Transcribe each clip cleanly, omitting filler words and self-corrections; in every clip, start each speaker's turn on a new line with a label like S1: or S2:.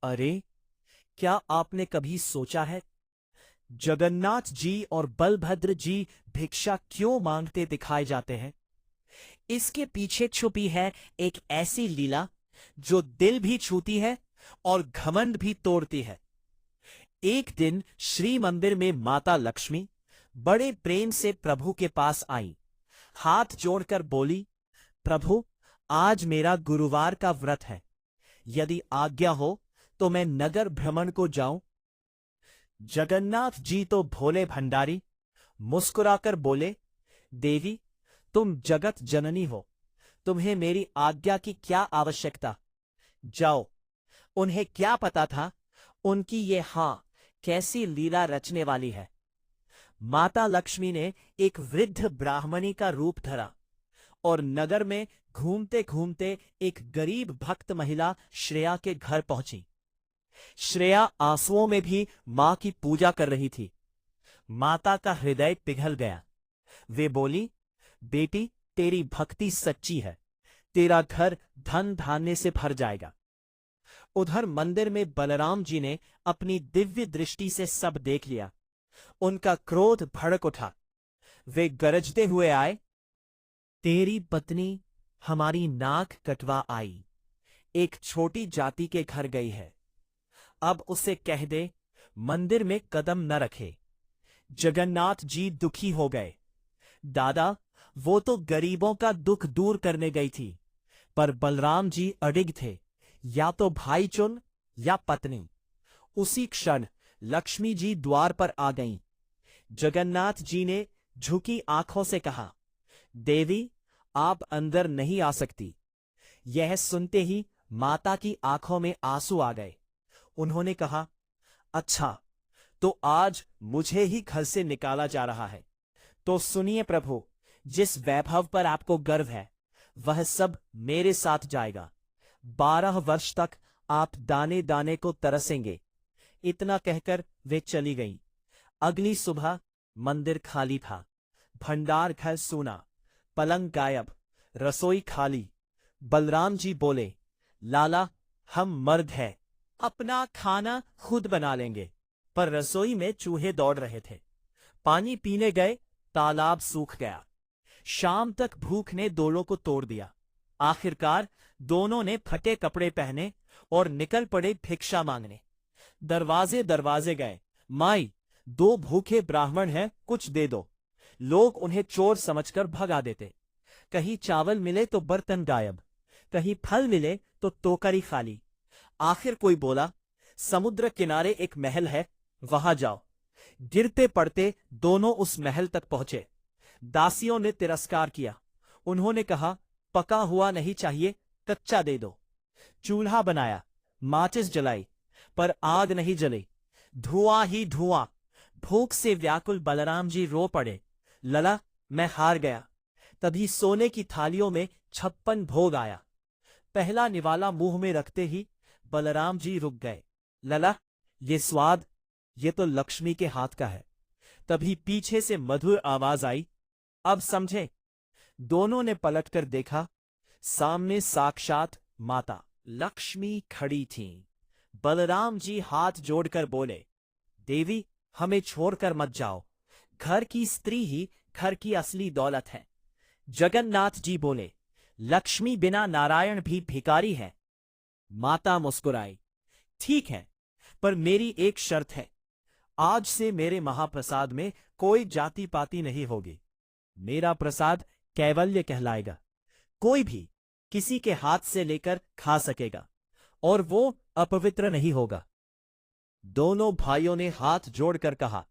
S1: अरे, क्या आपने कभी सोचा है जगन्नाथ जी और बलभद्र जी भिक्षा क्यों मांगते दिखाए जाते हैं? इसके पीछे छुपी है एक ऐसी लीला जो दिल भी छूती है और घमंड भी तोड़ती है। एक दिन श्री मंदिर में माता लक्ष्मी बड़े प्रेम से प्रभु के पास आई। हाथ जोड़कर बोली, प्रभु, आज मेरा गुरुवार का व्रत है। यदि आज्ञा हो तो मैं नगर भ्रमण को जाऊं। जगन्नाथ जी तो भोले भंडारी मुस्कुराकर बोले, देवी, तुम जगत जननी हो, तुम्हें मेरी आज्ञा की क्या आवश्यकता। जाओ। उन्हें क्या पता था उनकी ये हां कैसी लीला रचने वाली है। माता लक्ष्मी ने एक वृद्ध ब्राह्मणी का रूप धरा और नगर में घूमते घूमते एक गरीब भक्त महिला श्रेया के घर पहुंची। श्रेया आंसुओं में भी मां की पूजा कर रही थी। माता का हृदय पिघल गया। वे बोली, बेटी, तेरी भक्ति सच्ची है, तेरा घर धन धान्य से भर जाएगा। उधर मंदिर में बलराम जी ने अपनी दिव्य दृष्टि से सब देख लिया। उनका क्रोध भड़क उठा। वे गरजते हुए आए, तेरी पत्नी हमारी नाक कटवा आई, एक छोटी जाति के घर गई है। अब उसे कह दे मंदिर में कदम न रखे। जगन्नाथ जी दुखी हो गए। दादा, वो तो गरीबों का दुख दूर करने गई थी, पर बलराम जी अडिग थे, या तो भाई चुन या पत्नी। उसी क्षण लक्ष्मी जी द्वार पर आ गईं। जगन्नाथ जी ने झुकी आंखों से कहा, देवी, आप अंदर नहीं आ सकती। यह सुनते ही माता की आंखों में आंसू आ गए। उन्होंने कहा, अच्छा, तो आज मुझे ही घर से निकाला जा रहा है। तो सुनिए प्रभु, जिस वैभव पर आपको गर्व है वह सब मेरे साथ जाएगा। 12 वर्ष तक आप दाने दाने को तरसेंगे। इतना कहकर वे चली गईं। अगली सुबह मंदिर खाली था। भंडार घर सूना, पलंग गायब, रसोई खाली। बलराम जी बोले, लाला, हम मर्द हैं, अपना खाना खुद बना लेंगे। पर रसोई में चूहे दौड़ रहे थे। पानी पीने गए, तालाब सूख गया। शाम तक भूख ने दोनों को तोड़ दिया। आखिरकार दोनों ने फटे कपड़े पहने और निकल पड़े भिक्षा मांगने। दरवाजे दरवाजे गए, माई, 2 भूखे ब्राह्मण हैं, कुछ दे दो। लोग उन्हें चोर समझकर भगा देते। कहीं चावल मिले तो बर्तन गायब, कहीं फल मिले तो टोकरी खाली। आखिर कोई बोला, समुद्र किनारे एक महल है, वहां जाओ। गिरते पड़ते दोनों उस महल तक पहुंचे। दासियों ने तिरस्कार किया। उन्होंने कहा, पका हुआ नहीं चाहिए, कच्चा दे दो। चूल्हा बनाया, माचिस जलाई, पर आग नहीं जली, धुआं ही धुआं। भूख से व्याकुल बलराम जी रो पड़े, लला, मैं हार गया। तभी सोने की थालियों में 56 भोग आया। पहला निवाला मुंह में रखते ही बलराम जी रुक गए। लला, ये स्वाद, ये तो लक्ष्मी के हाथ का है। तभी पीछे से मधुर आवाज आई, अब समझे। दोनों ने पलटकर देखा, सामने साक्षात माता लक्ष्मी खड़ी थीं। बलराम जी हाथ जोड़कर बोले, देवी, हमें छोड़कर मत जाओ। घर की स्त्री ही घर की असली दौलत है। जगन्नाथ जी बोले, लक्ष्मी बिना नारायण भी भिखारी है। माता मुस्कुराई, ठीक है, पर मेरी एक शर्त है। आज से मेरे महाप्रसाद में कोई जाति पाति नहीं होगी। मेरा प्रसाद कैवल्य कहलाएगा। कोई भी किसी के हाथ से लेकर खा सकेगा और वो अपवित्र नहीं होगा। दोनों भाइयों ने हाथ जोड़कर कहा,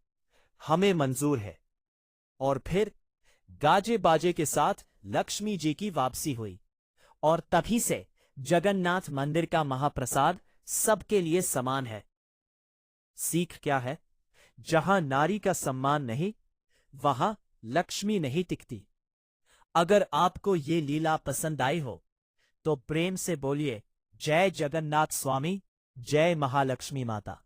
S1: हमें मंजूर है। और फिर गाजे बाजे के साथ लक्ष्मी जी की वापसी हुई और तभी से जगन्नाथ मंदिर का महाप्रसाद सबके लिए समान है। सीख क्या है? जहां नारी का सम्मान नहीं, वहां लक्ष्मी नहीं टिकती। अगर आपको ये लीला पसंद आई हो तो प्रेम से बोलिए, जय जगन्नाथ स्वामी, जय महालक्ष्मी माता।